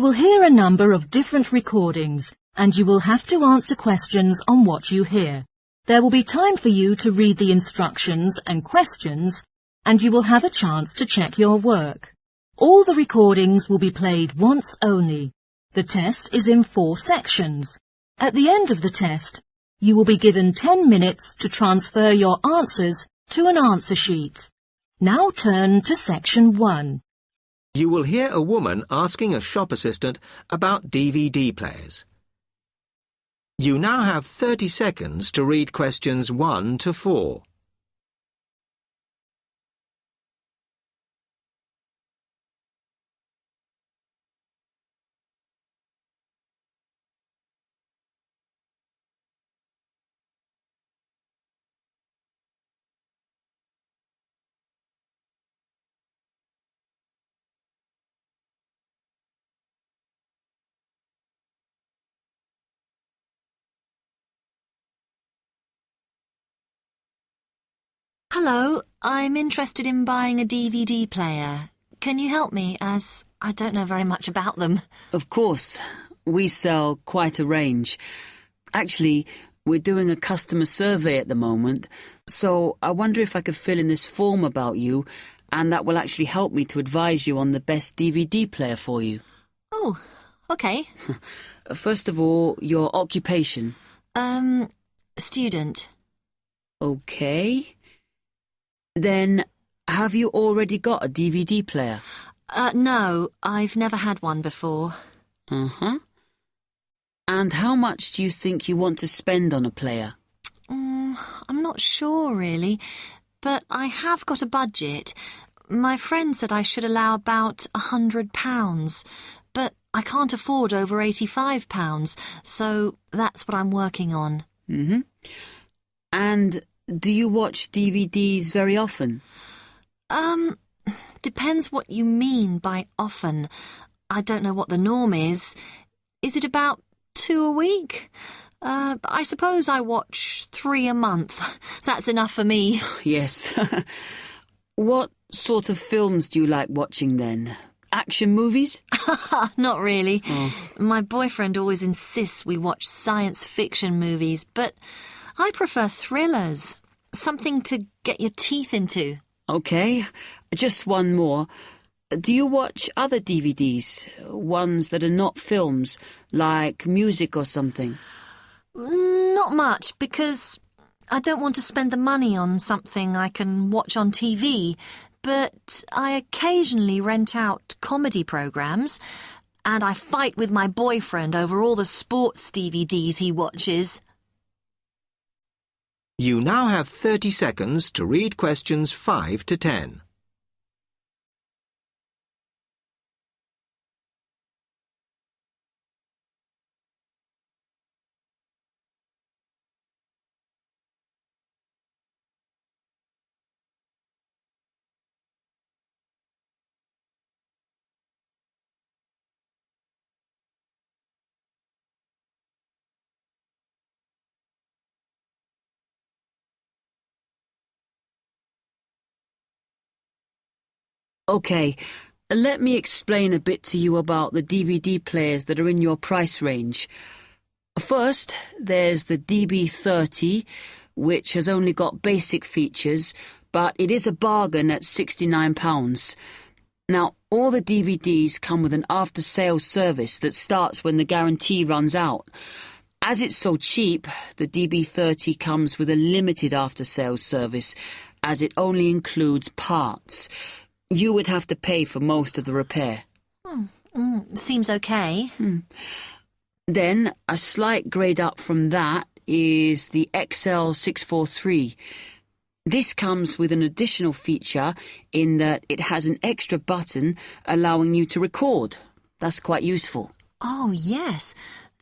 will hear a number of different recordings, and you will have to answer questions on what you hear. There will be time for you to read the instructions and questions, and you will have a chance to check your work. All the recordings will be played once only. The test is in 4 sections. At the end of the test, you will be given 10 minutes to transfer your answers to an answer sheet. Now turn to section 1. You will hear a woman asking a shop assistant about DVD players. You now have 30 seconds to read questions 1 to 4. Hello, I'm interested in buying a DVD player. Can you help me, as I don't know very much about them? Of course. We sell quite a range. Actually, we're doing a customer survey at the moment, so I wonder if I could fill in this form about you, and that will actually help me to advise you on the best DVD player for you. Oh, okay. First of all, your occupation. Student. Okay. Then, have you already got a DVD player? No, I've never had one before. Uh-huh. And how much do you think you want to spend on a player? I'm not sure, really, but I have got a budget. My friend said I should allow about £100, but I can't afford over £85, so that's what I'm working on. Mm-hmm. And do you watch DVDs very often? Depends what you mean by often. I don't know what the norm is. Is it about 2 a week? I suppose I watch 3 a month. That's enough for me. Yes. What sort of films do you like watching then? Action movies? Not really. Oh. My boyfriend always insists we watch science fiction movies, but I prefer thrillers. Something to get your teeth into. Okay, just one more. Do you watch other DVDs? Ones that are not films, like music or something? Not much, because I don't want to spend the money on something I can watch on TV, but I occasionally rent out comedy programmes, and I fight with my boyfriend over all the sports DVDs he watches. You now have 30 seconds to read questions 5 to 10. Okay, let me explain a bit to you about the DVD players that are in your price range. First, there's the DB30, which has only got basic features, but it is a bargain at £69. Now, all the DVDs come with an after-sales service that starts when the guarantee runs out. As it's so cheap, the DB30 comes with a limited after-sales service, as it only includes parts. You would have to pay for most of the repair. Seems okay. Then, a slight grade up from that is the XL643. This comes with an additional feature in that it has an extra button allowing you to record. That's quite useful. Oh, yes.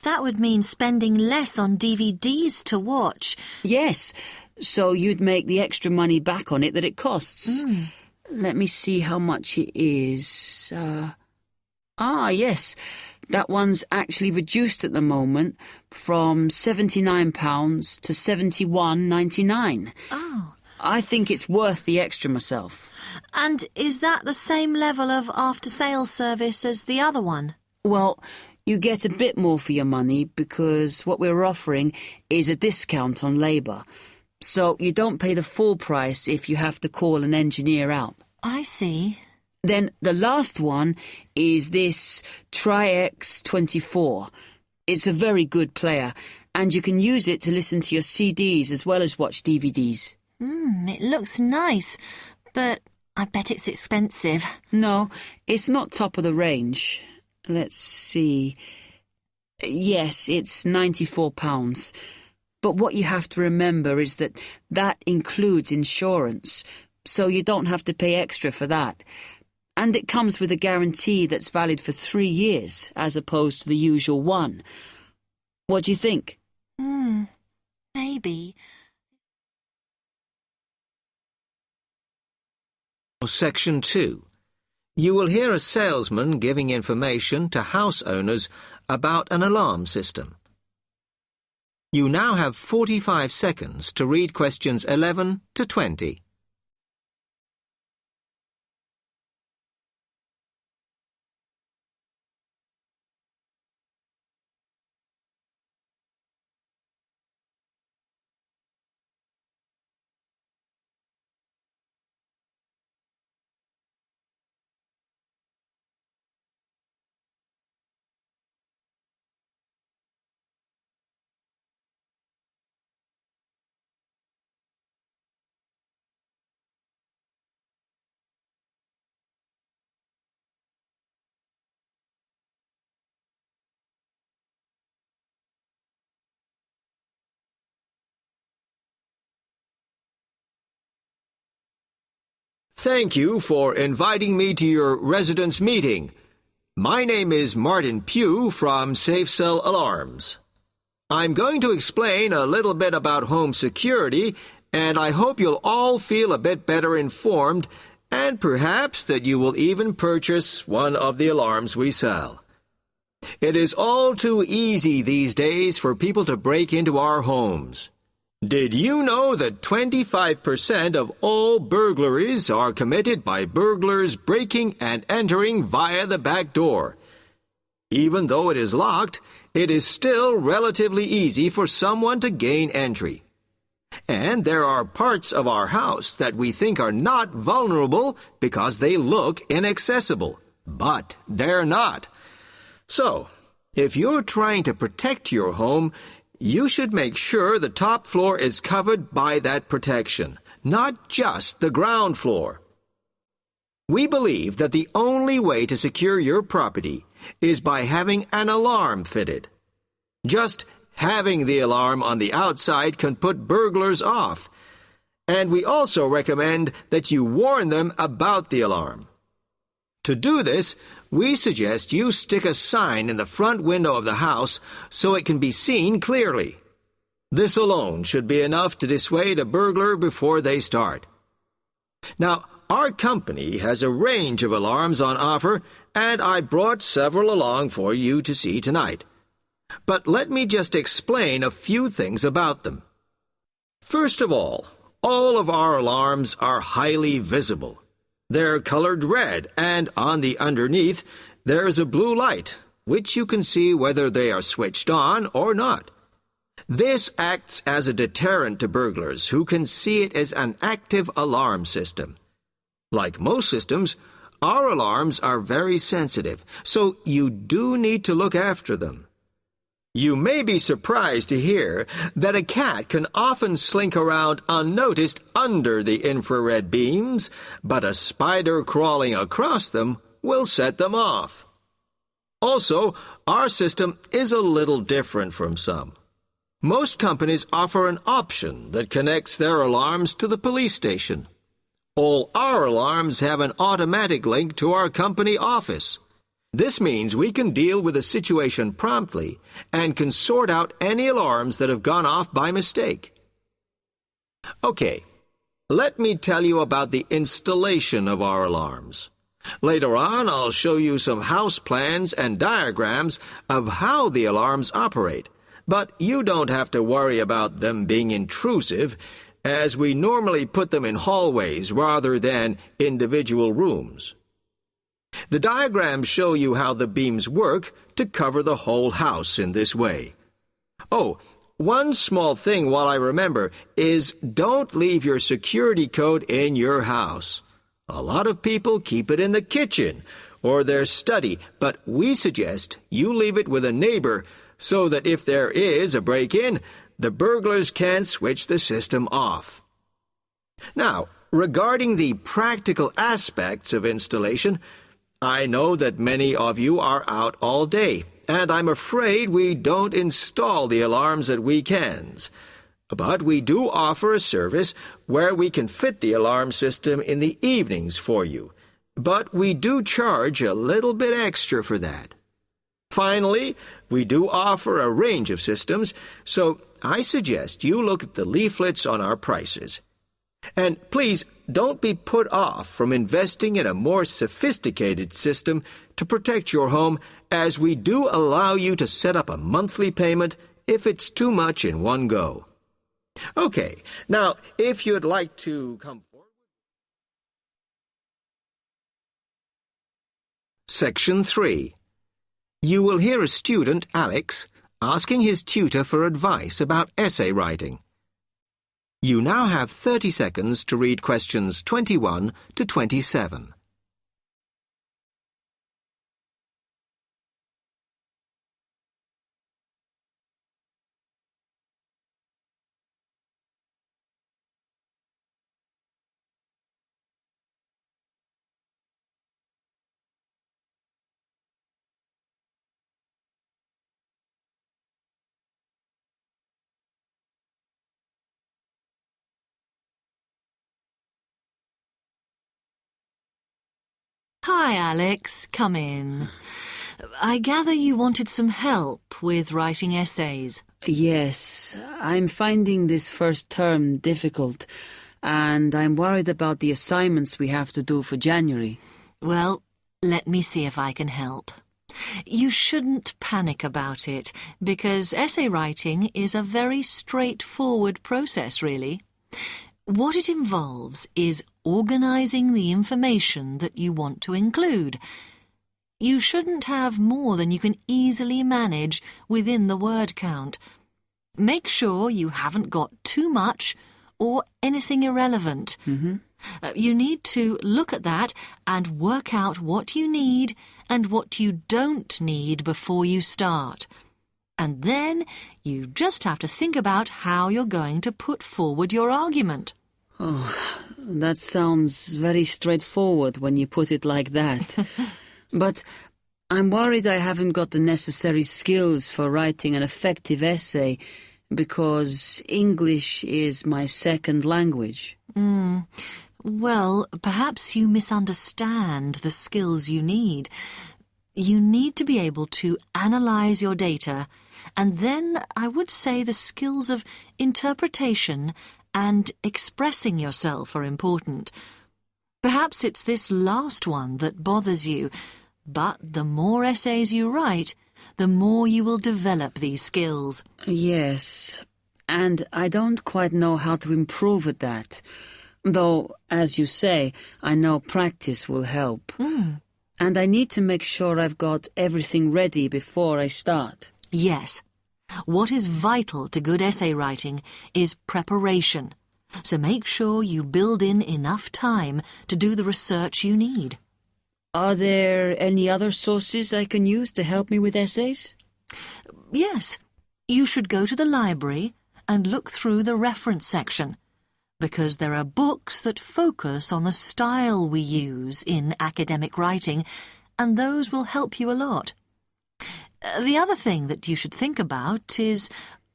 That would mean spending less on DVDs to watch. Yes, so you'd make the extra money back on it that it costs. Let me see how much it is. Yes, that one's actually reduced at the moment from £79 to £71.99. Oh. I think it's worth the extra myself. And is that the same level of after-sales service as the other one? Well, you get a bit more for your money because what we're offering is a discount on labour. So you don't pay the full price if you have to call an engineer out. I see. Then the last one is this trademarks 24. It's a very good player, and you can use it to listen to your CDs as well as watch DVDs. It looks nice, but I bet it's expensive. No, it's not top of the range. Let's see. Yes, it's £94. But what you have to remember is that includes insurance, so you don't have to pay extra for that. And it comes with a guarantee that's valid for 3 years, as opposed to the usual one. What do you think? Maybe. Section 2. You will hear a salesman giving information to house owners about an alarm system. You now have 45 seconds to read questions 11 to 20. Thank you for inviting me to your residence meeting. My name is Martin Pugh from Safe Cell Alarms. I'm going to explain a little bit about home security, and I hope you'll all feel a bit better informed, and perhaps that you will even purchase one of the alarms we sell. It is all too easy these days for people to break into our homes. Did you know that 25% of all burglaries are committed by burglars breaking and entering via the back door? Even though it is locked, it is still relatively easy for someone to gain entry. And there are parts of our house that we think are not vulnerable because they look inaccessible. But they're not. So, if you're trying to protect your home, you should make sure the top floor is covered by that protection, not just the ground floor. We believe that the only way to secure your property is by having an alarm fitted. Just having the alarm on the outside can put burglars off, and we also recommend that you warn them about the alarm. To do this, we suggest you stick a sign in the front window of the house so it can be seen clearly. This alone should be enough to dissuade a burglar before they start. Now, our company has a range of alarms on offer, and I brought several along for you to see tonight. But let me just explain a few things about them. First of all of our alarms are highly visible. They're colored red, and on the underneath, there's a blue light, which you can see whether they are switched on or not. This acts as a deterrent to burglars who can see it as an active alarm system. Like most systems, our alarms are very sensitive, so you do need to look after them. You may be surprised to hear that a cat can often slink around unnoticed under the infrared beams, but a spider crawling across them will set them off. Also, our system is a little different from some. Most companies offer an option that connects their alarms to the police station. All our alarms have an automatic link to our company office. This means we can deal with a situation promptly and can sort out any alarms that have gone off by mistake. Okay, let me tell you about the installation of our alarms. Later on, I'll show you some house plans and diagrams of how the alarms operate, but you don't have to worry about them being intrusive, as we normally put them in hallways rather than individual rooms. The diagrams show you how the beams work to cover the whole house in this way. Oh, one small thing while I remember is don't leave your security code in your house. A lot of people keep it in the kitchen or their study, but we suggest you leave it with a neighbor so that if there is a break-in, the burglars can't switch the system off. Now, regarding the practical aspects of installation, I know that many of you are out all day, and I'm afraid we don't install the alarms at weekends. But we do offer a service where we can fit the alarm system in the evenings for you. But we do charge a little bit extra for that. Finally, we do offer a range of systems, so I suggest you look at the leaflets on our prices. And please don't be put off from investing in a more sophisticated system to protect your home, as we do allow you to set up a monthly payment if it's too much in one go. Okay, now if you'd like to come forward. Section 3. You will hear a student, Alex, asking his tutor for advice about essay writing. You now have 30 seconds to read questions 21 to 27. Hi, Alex. Come in. I gather you wanted some help with writing essays. Yes, I'm finding this first term difficult, and I'm worried about the assignments we have to do for January. Well, let me see if I can help. You shouldn't panic about it, because essay writing is a very straightforward process, really. What it involves is organising the information that you want to include. You shouldn't have more than you can easily manage within the word count. Make sure you haven't got too much or anything irrelevant. You need to look at that and work out what you need and what you don't need before you start. And then you just have to think about how you're going to put forward your argument. Oh, that sounds very straightforward when you put it like that. But I'm worried I haven't got the necessary skills for writing an effective essay because English is my second language. Well, perhaps you misunderstand the skills you need. You need to be able to analyse your data, and then I would say the skills of interpretation and expressing yourself are important. Perhaps it's this last one that bothers you, but the more essays you write, the more you will develop these skills. Yes, and I don't quite know how to improve at that. Though, as you say, I know practice will help. And I need to make sure I've got everything ready before I start. Yes. What is vital to good essay writing is preparation. So make sure you build in enough time to do the research you need. Are there any other sources I can use to help me with essays? Yes. You should go to the library and look through the reference section, because there are books that focus on the style we use in academic writing, and those will help you a lot. The other thing that you should think about is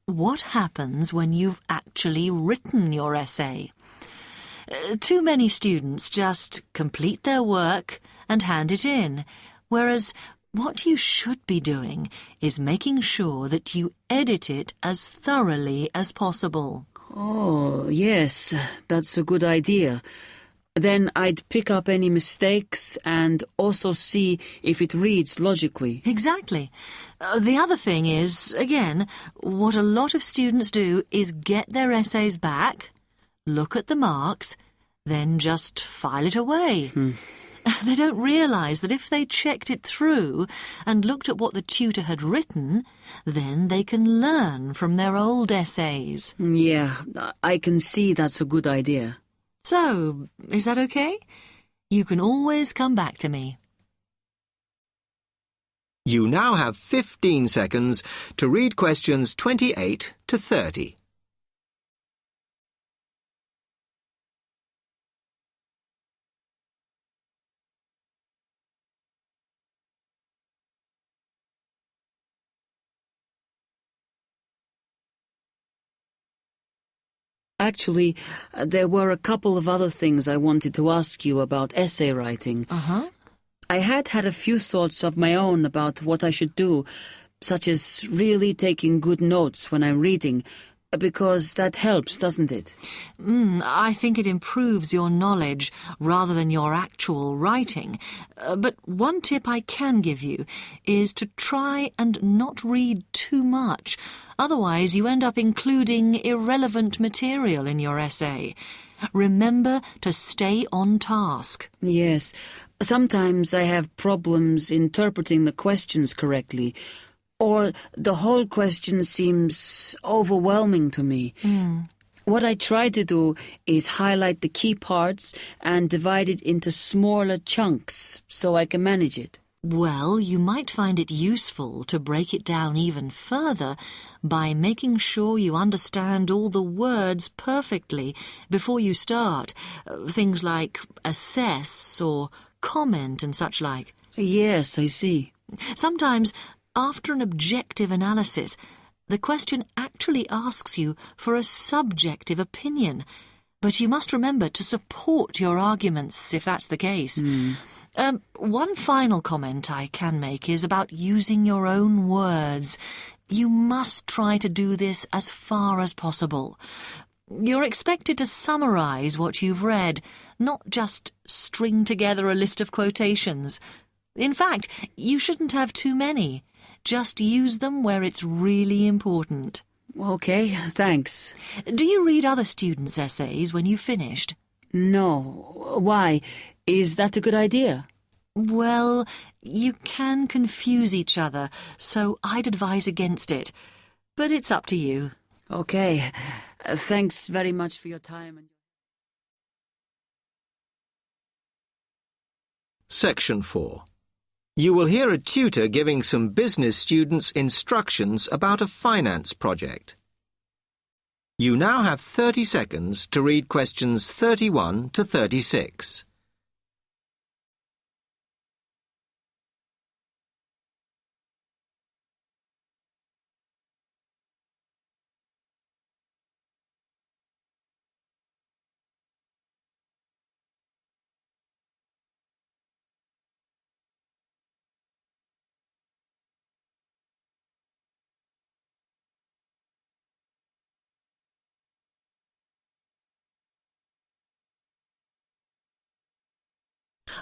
what happens when you've actually written your essay. Too many students just complete their work and hand it in, whereas what you should be doing is making sure that you edit it as thoroughly as possible. Oh, yes, that's a good idea. Then I'd pick up any mistakes and also see if it reads logically. Exactly. The other thing is, again, what a lot of students do is get their essays back, look at the marks, then just file it away. They don't realise that if they checked it through and looked at what the tutor had written, then they can learn from their old essays. Yeah, I can see that's a good idea. So, is that okay? You can always come back to me. You now have 15 seconds to read questions 28 to 30. Actually, there were a couple of other things I wanted to ask you about essay writing. I had a few thoughts of my own about what I should do, such as really taking good notes when I'm reading, because that helps, doesn't it? I think it improves your knowledge rather than your actual writing. But one tip I can give you is to try and not read too much. Otherwise, you end up including irrelevant material in your essay. Remember to stay on task. Yes. Sometimes I have problems interpreting the questions correctly, or the whole question seems overwhelming to me. What I try to do is highlight the key parts and divide it into smaller chunks so I can manage it. Well, you might find it useful to break it down even further by making sure you understand all the words perfectly before you start. Things like assess or comment and such like. Yes, I see. Sometimes, after an objective analysis, the question actually asks you for a subjective opinion. But you must remember to support your arguments if that's the case. One final comment I can make is about using your own words. You must try to do this as far as possible. You're expected to summarise what you've read, not just string together a list of quotations. In fact, you shouldn't have too many. Just use them where it's really important. Okay, thanks. Do you read other students' essays when you've finished? No. Why? Is that a good idea? Well, you can confuse each other, so I'd advise against it. But it's up to you. Okay. Thanks very much for your time. Section 4. You will hear a tutor giving some business students instructions about a finance project. You now have 30 seconds to read questions 31 to 36.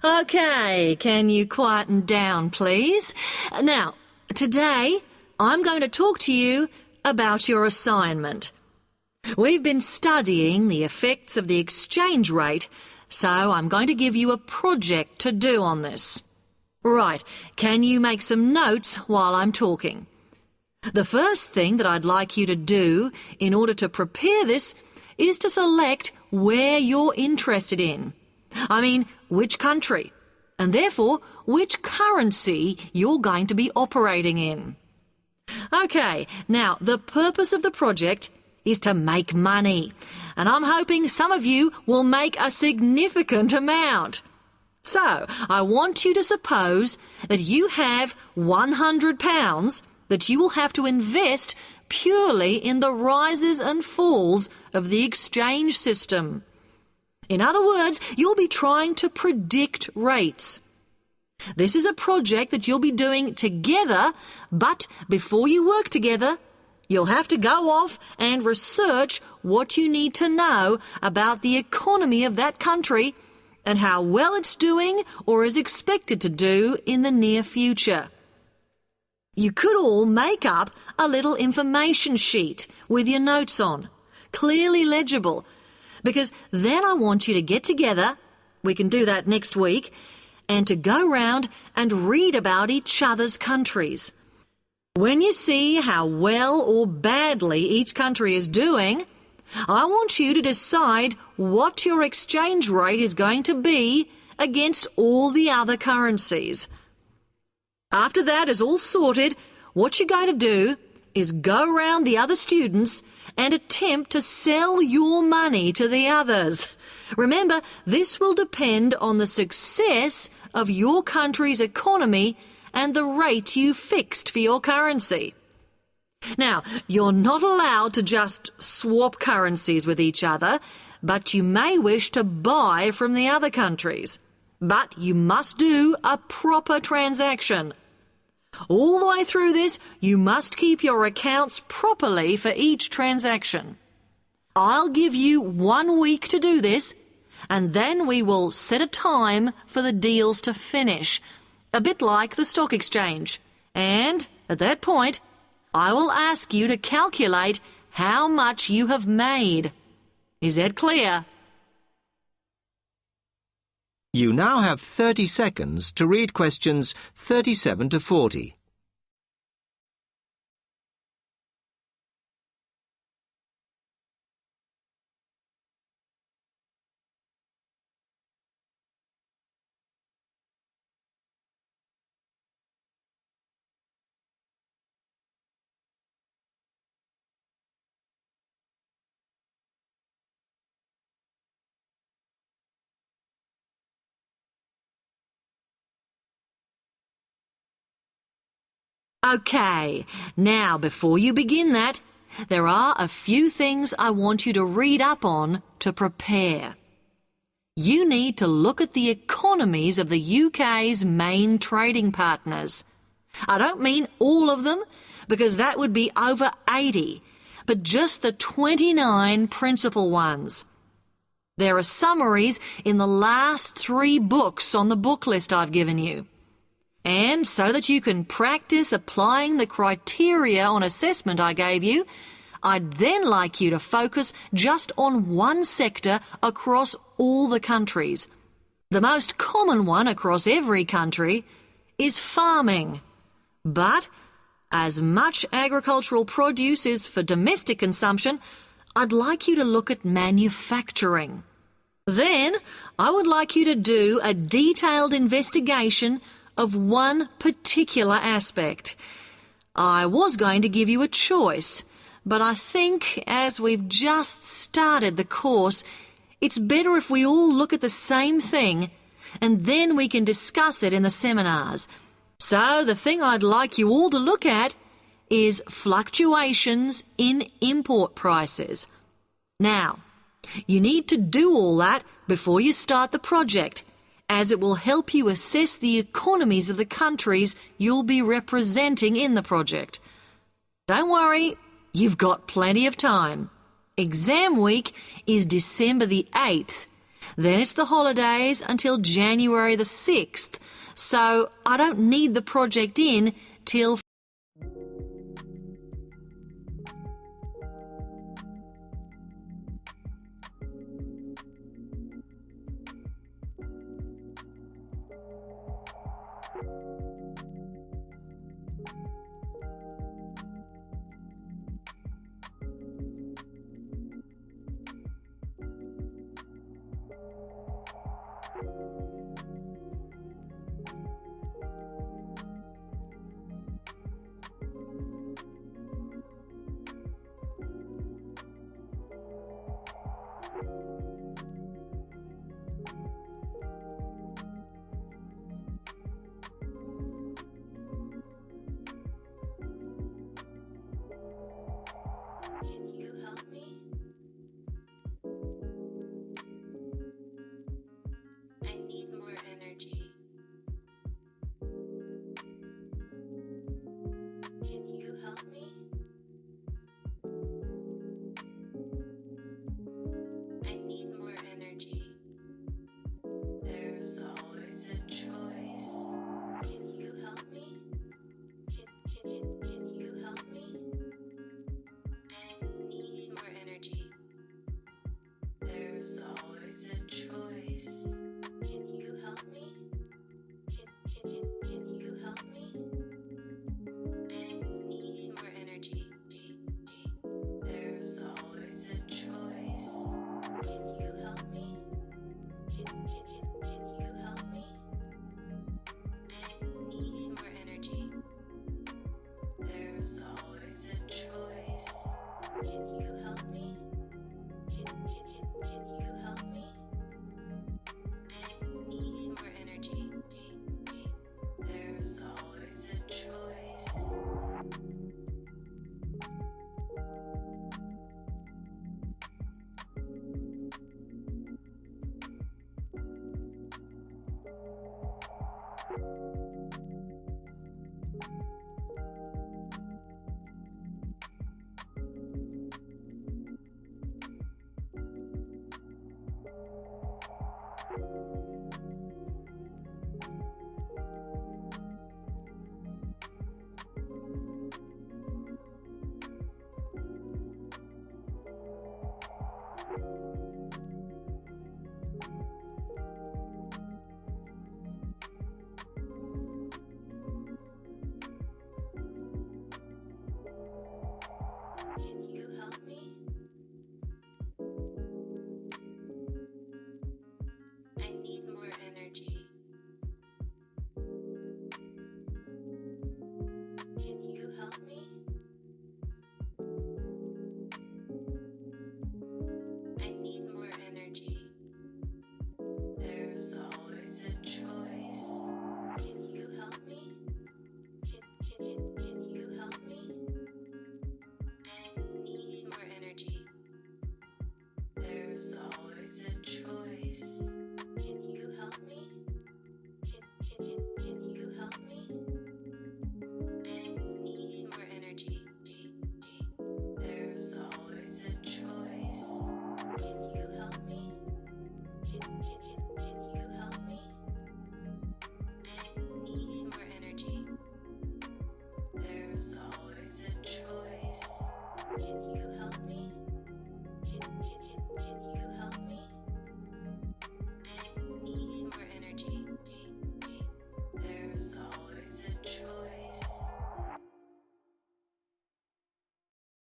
Okay, can you quieten down, please? Now, today I'm going to talk to you about your assignment. We've been studying the effects of the exchange rate, so I'm going to give you a project to do on this. Right, can you make some notes while I'm talking? The first thing that I'd like you to do in order to prepare this is to select where you're interested in. I mean, which country, and therefore which currency you're going to be operating in. Okay, now the purpose of the project is to make money, and I'm hoping some of you will make a significant amount. So, I want you to suppose that you have £100 that you will have to invest purely in the rises and falls of the exchange system. In other words, you'll be trying to predict rates. This is a project that you'll be doing together, but before you work together, you'll have to go off and research what you need to know about the economy of that country and how well it's doing or is expected to do in the near future. You could all make up a little information sheet with your notes on, clearly legible, because then I want you to get together, we can do that next week, and to go round and read about each other's countries. When you see how well or badly each country is doing, I want you to decide what your exchange rate is going to be against all the other currencies. After that is all sorted, what you're going to do is go round the other students and attempt to sell your money to the others. Remember, this will depend on the success of your country's economy and the rate you fixed for your currency. Now, you're not allowed to just swap currencies with each other, but you may wish to buy from the other countries. But you must do a proper transaction. All the way through this, you must keep your accounts properly for each transaction. I'll give you 1 week to do this, and then we will set a time for the deals to finish, a bit like the stock exchange. And at that point, I will ask you to calculate how much you have made. Is that clear? You now have 30 seconds to read questions 37 to 40. Okay, now before you begin that, there are a few things I want you to read up on to prepare. You need to look at the economies of the UK's main trading partners. I don't mean all of them, because that would be over 80, but just the 29 principal ones. There are summaries in the last 3 books on the book list I've given you. And so that you can practice applying the criteria on assessment I gave you, I'd then like you to focus just on one sector across all the countries. The most common one across every country is farming. But as much agricultural produce is for domestic consumption, I'd like you to look at manufacturing. Then I would like you to do a detailed investigation of one particular aspect. I was going to give you a choice, but I think as we've just started the course, it's better if we all look at the same thing and then we can discuss it in the seminars. So the thing I'd like you all to look at is fluctuations in import prices. Now, you need to do all that before you start the project, as it will help you assess the economies of the countries you'll be representing in the project. Don't worry, you've got plenty of time. Exam week is December the 8th. Then it's the holidays until January the 6th, so I don't need the project in till